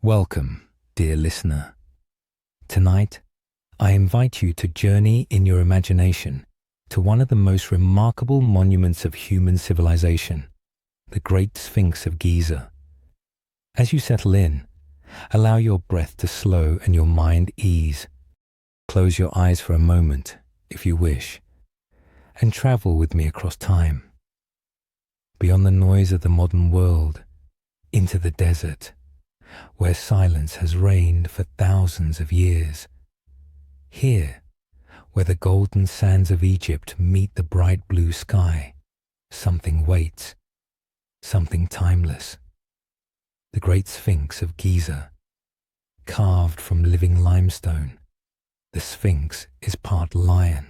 Welcome, dear listener. Tonight, I invite you to journey in your imagination to one of the most remarkable monuments of human civilization, the Great Sphinx of Giza. As you settle in, allow your breath to slow and your mind ease. Close your eyes for a moment, if you wish, and travel with me across time, beyond the noise of the modern world, into the desert, where silence has reigned for thousands of years. Here, where the golden sands of Egypt meet the bright blue sky, something waits, something timeless. The Great Sphinx of Giza, carved from living limestone, the Sphinx is part lion,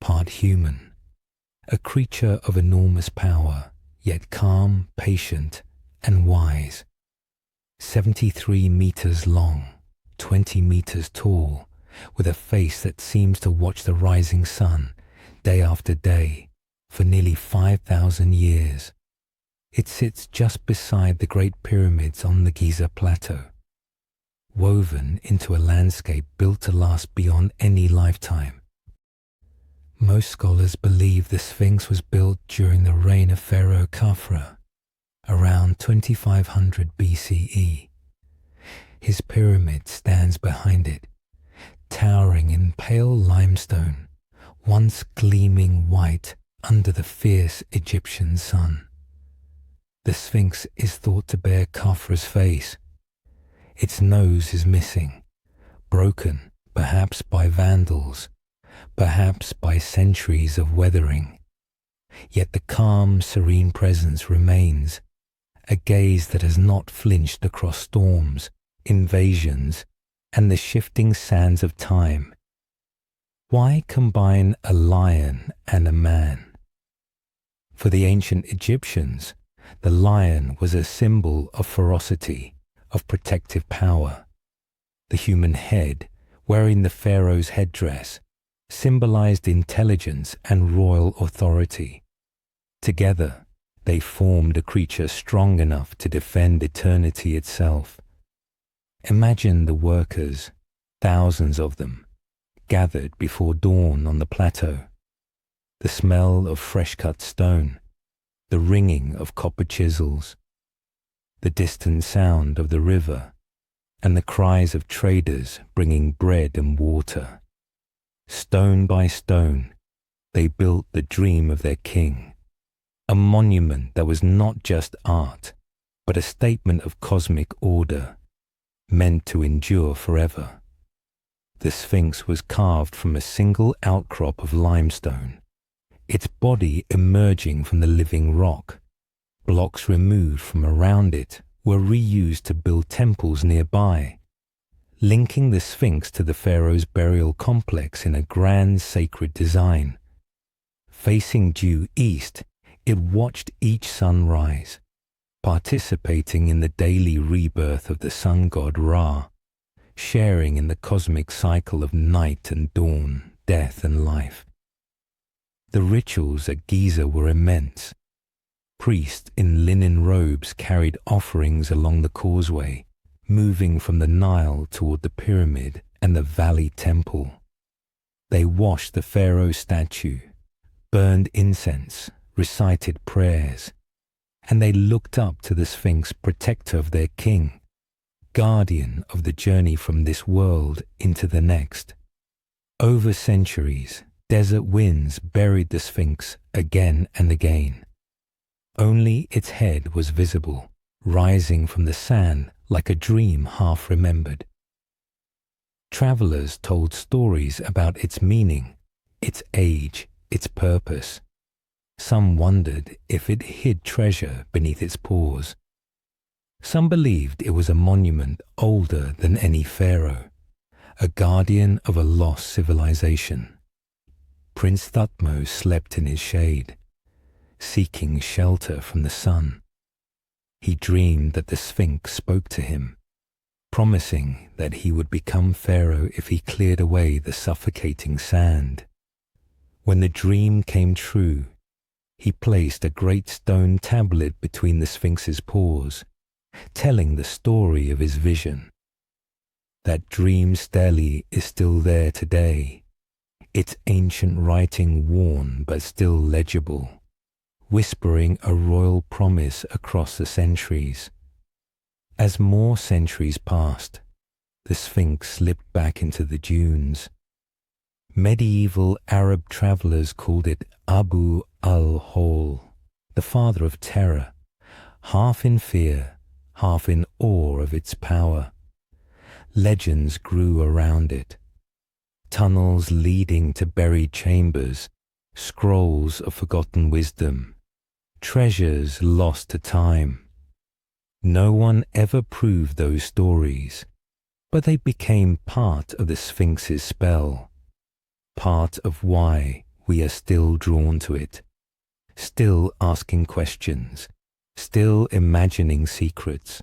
part human, a creature of enormous power, yet calm, patient, and wise. 73 meters long, 20 meters tall, with a face that seems to watch the rising sun day after day for nearly 5,000 years. It sits just beside the Great Pyramids on the Giza Plateau, woven into a landscape built to last beyond any lifetime. Most scholars believe the Sphinx was built during the reign of Pharaoh Khafra, around 2500 BCE. His pyramid stands behind it, towering in pale limestone, once gleaming white under the fierce Egyptian sun. The Sphinx is thought to bear Khafra's face. Its nose is missing, broken perhaps by vandals, perhaps by centuries of weathering. Yet the calm, serene presence remains, a gaze that has not flinched across storms, invasions, and the shifting sands of time. Why combine a lion and a man? For the ancient Egyptians, the lion was a symbol of ferocity, of protective power. The human head, wearing the pharaoh's headdress, symbolized intelligence and royal authority. Together, they formed a creature strong enough to defend eternity itself. Imagine the workers, thousands of them, gathered before dawn on the plateau. The smell of fresh-cut stone, the ringing of copper chisels, the distant sound of the river, and the cries of traders bringing bread and water. Stone by stone, they built the dream of their king, a monument that was not just art, but a statement of cosmic order, meant to endure forever. The Sphinx was carved from a single outcrop of limestone, its body emerging from the living rock. Blocks removed from around it were reused to build temples nearby, linking the Sphinx to the pharaoh's burial complex in a grand sacred design. Facing due east, it watched each sunrise, participating in the daily rebirth of the sun god Ra, sharing in the cosmic cycle of night and dawn, death and life. The rituals at Giza were immense. Priests in linen robes carried offerings along the causeway, moving from the Nile toward the pyramid and the valley temple. They washed the pharaoh statue, burned incense, recited prayers, and they looked up to the Sphinx, protector of their king, guardian of the journey from this world into the next. Over centuries, desert winds buried the Sphinx again and again. Only its head was visible, rising from the sand like a dream half remembered. Travelers told stories about its meaning, its age, its purpose. Some wondered if it hid treasure beneath its paws. Some believed it was a monument older than any pharaoh, a guardian of a lost civilization. Prince Thutmose slept in his shade, seeking shelter from the sun. He dreamed that the Sphinx spoke to him, promising that he would become pharaoh if he cleared away the suffocating sand. When the dream came true, he placed a great stone tablet between the Sphinx's paws telling the story of his vision. That dream stele is still there today, its ancient writing worn but still legible, whispering a royal promise across the centuries. As more centuries passed, the Sphinx slipped back into the dunes. Medieval Arab travelers called it Abu al-Hol, the father of terror, half in fear, half in awe of its power. Legends grew around it. Tunnels leading to buried chambers, scrolls of forgotten wisdom, treasures lost to time. No one ever proved those stories, but they became part of the Sphinx's spell, part of why we are still drawn to it, still asking questions, still imagining secrets.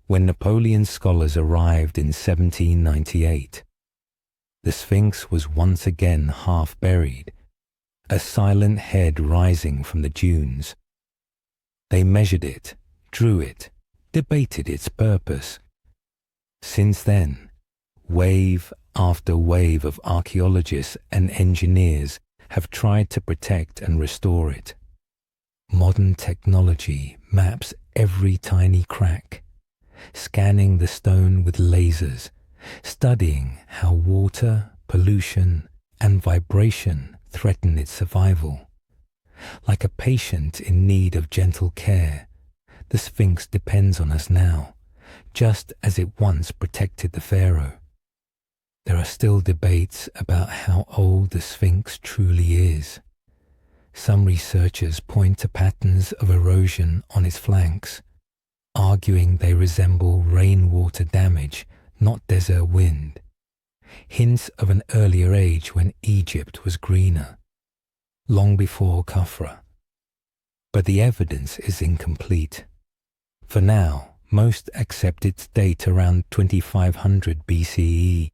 When Napoleon's scholars arrived in 1798, the Sphinx was once again half buried, a silent head rising from the dunes. They measured it, drew it, debated its purpose. Since then, wave after wave of archaeologists and engineers have tried to protect and restore it. Modern technology maps every tiny crack, scanning the stone with lasers, studying how water, pollution, and vibration threaten its survival. Like a patient in need of gentle care, the Sphinx depends on us now, just as it once protected the pharaoh. There are still debates about how old the Sphinx truly is. Some researchers point to patterns of erosion on its flanks, arguing they resemble rainwater damage, not desert wind, hints of an earlier age when Egypt was greener, long before Khafra. But the evidence is incomplete. For now, most accept its date around 2500 BCE,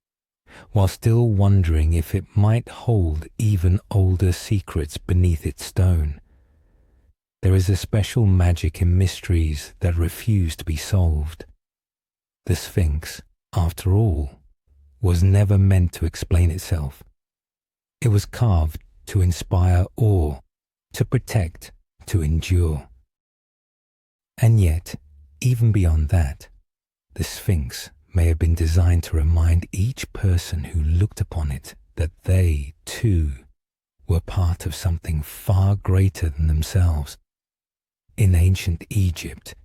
while still wondering if it might hold even older secrets beneath its stone. There is a special magic in mysteries that refuse to be solved. The Sphinx, after all, was never meant to explain itself. It was carved to inspire awe, to protect, to endure. And yet, even beyond that, the Sphinx may have been designed to remind each person who looked upon it that they, too, were part of something far greater than themselves. In ancient Egypt,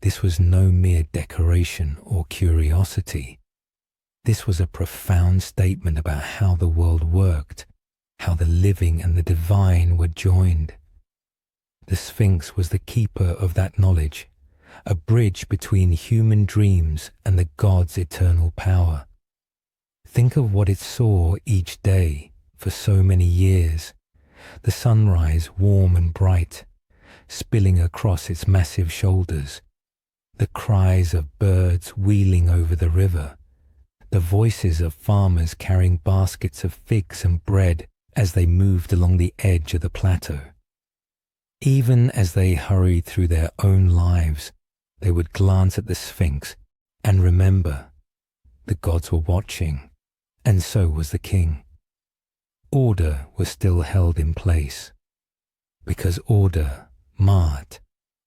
this was no mere decoration or curiosity. This was a profound statement about how the world worked, how the living and the divine were joined. The Sphinx was the keeper of that knowledge, a bridge between human dreams and the god's eternal power. Think of what it saw each day for so many years. The sunrise warm and bright, spilling across its massive shoulders, the cries of birds wheeling over the river, the voices of farmers carrying baskets of figs and bread as they moved along the edge of the plateau. Even as they hurried through their own lives, they would glance at the Sphinx and remember the gods were watching, and so was the king. Order was still held in place, because order, Ma'at,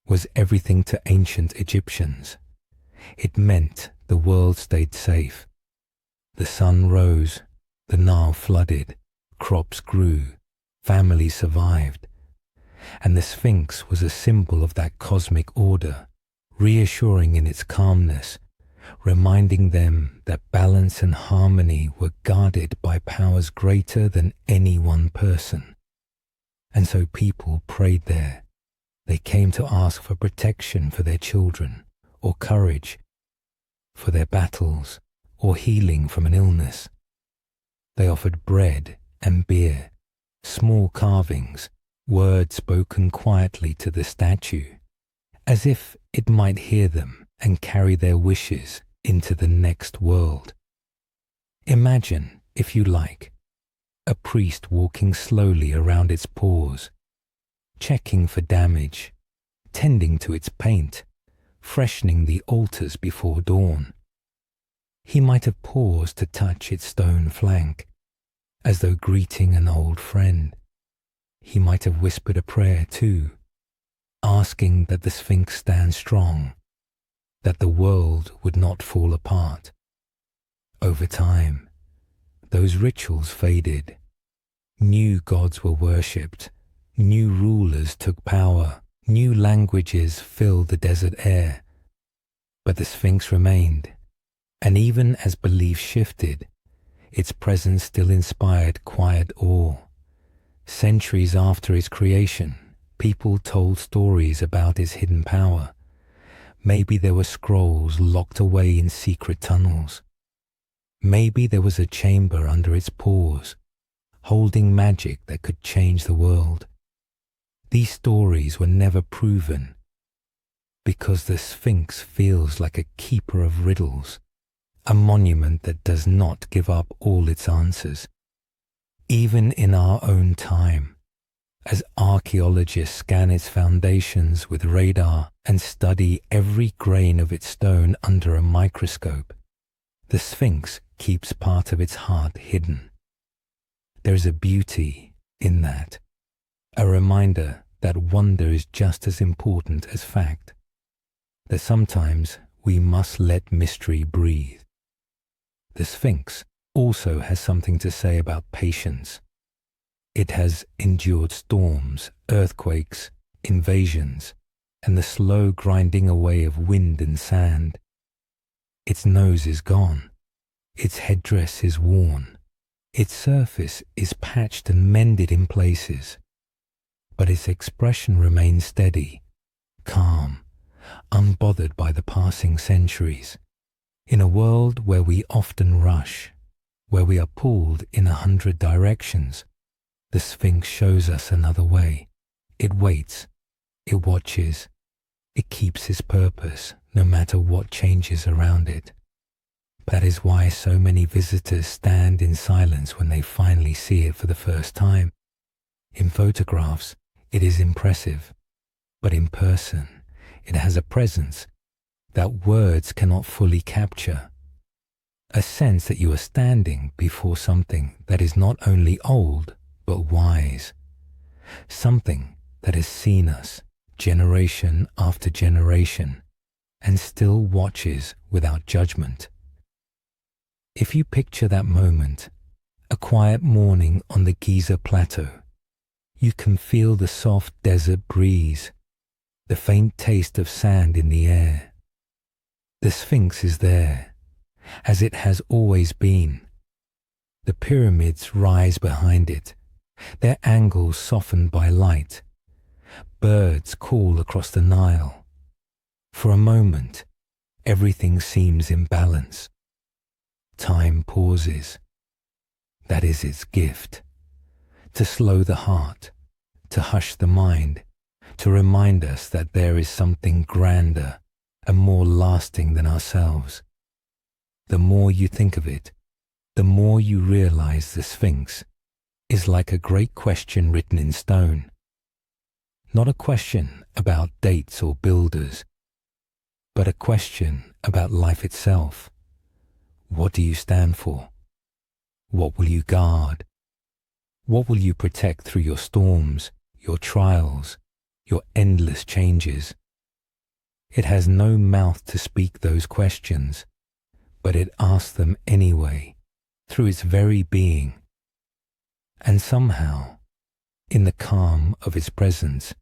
was everything to ancient Egyptians. It meant the world stayed safe. The sun rose, the Nile flooded, crops grew, families survived. And the Sphinx was a symbol of that cosmic order, reassuring in its calmness, reminding them that balance and harmony were guarded by powers greater than any one person. And so people prayed there. They came to ask for protection for their children, or courage for their battles, or healing from an illness. They offered bread and beer, small carvings, words spoken quietly to the statue, as if it might hear them and carry their wishes into the next world. Imagine, if you like, a priest walking slowly around its paws, checking for damage, tending to its paint, freshening the altars before dawn. He might have paused to touch its stone flank, as though greeting an old friend. He might have whispered a prayer too, asking that the Sphinx stand strong, that the world would not fall apart. Over time, those rituals faded. New gods were worshipped, new rulers took power, new languages filled the desert air. But the Sphinx remained, and even as belief shifted, its presence still inspired quiet awe. Centuries after its creation, people told stories about its hidden power. Maybe there were scrolls locked away in secret tunnels. Maybe there was a chamber under its paws, holding magic that could change the world. These stories were never proven, because the Sphinx feels like a keeper of riddles, a monument that does not give up all its answers. Even in our own time, as archaeologists scan its foundations with radar and study every grain of its stone under a microscope, the Sphinx keeps part of its heart hidden. There is a beauty in that, a reminder that wonder is just as important as fact, that sometimes we must let mystery breathe. The Sphinx also has something to say about patience. It has endured storms, earthquakes, invasions, and the slow grinding away of wind and sand. Its nose is gone. Its headdress is worn. Its surface is patched and mended in places. But its expression remains steady, calm, unbothered by the passing centuries. In a world where we often rush, where we are pulled in 100 directions, the Sphinx shows us another way. It waits, it watches, it keeps its purpose no matter what changes around it. That is why so many visitors stand in silence when they finally see it for the first time. In photographs, it is impressive, but in person, it has a presence that words cannot fully capture. A sense that you are standing before something that is not only old, but wise. Something that has seen us generation after generation and still watches without judgment. If you picture that moment, a quiet morning on the Giza plateau, you can feel the soft desert breeze, the faint taste of sand in the air. The Sphinx is there, as it has always been. The pyramids rise behind it, their angles softened by light. Birds call across the Nile. For a moment, everything seems in balance. Time pauses. That is its gift. To slow the heart, to hush the mind, to remind us that there is something grander and more lasting than ourselves. The more you think of it, the more you realize the Sphinx is like a great question written in stone. Not a question about dates or builders, but a question about life itself. What do you stand for? What will you guard? What will you protect through your storms, your trials, your endless changes? It has no mouth to speak those questions, but it asks them anyway, through its very being. And somehow, in the calm of its presence,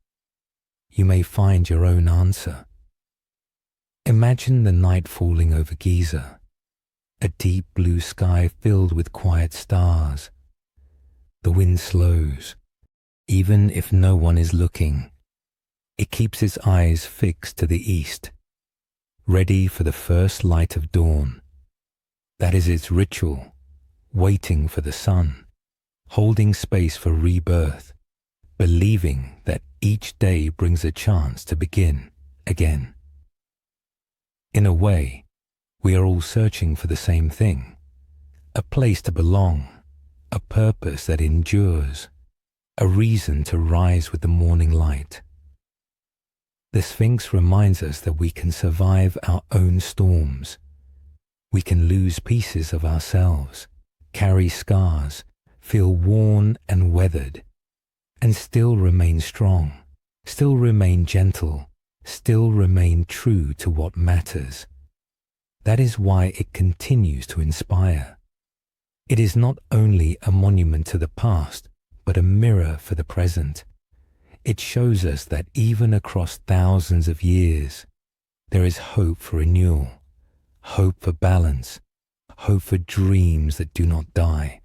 you may find your own answer. Imagine the night falling over Giza, a deep blue sky filled with quiet stars. The wind slows, even if no one is looking. It keeps its eyes fixed to the east, ready for the first light of dawn. That is its ritual, waiting for the sun, holding space for rebirth, believing that each day brings a chance to begin again. In a way, we are all searching for the same thing, a place to belong, a purpose that endures, a reason to rise with the morning light. The Sphinx reminds us that we can survive our own storms. We can lose pieces of ourselves, carry scars, feel worn and weathered, and still remain strong, still remain gentle, still remain true to what matters. That is why it continues to inspire. It is not only a monument to the past, but a mirror for the present. It shows us that even across thousands of years, there is hope for renewal, hope for balance, hope for dreams that do not die.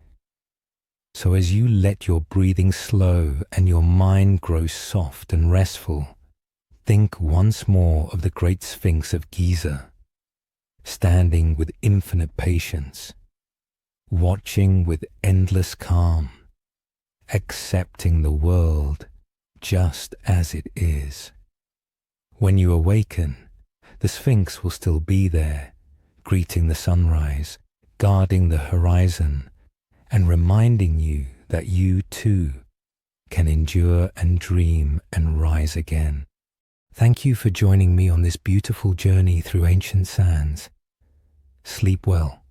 So as you let your breathing slow and your mind grow soft and restful, think once more of the Great Sphinx of Giza, standing with infinite patience, watching with endless calm, accepting the world just as it is. When you awaken, the Sphinx will still be there, greeting the sunrise, guarding the horizon, and reminding you that you too can endure and dream and rise again. Thank you for joining me on this beautiful journey through ancient sands. Sleep well.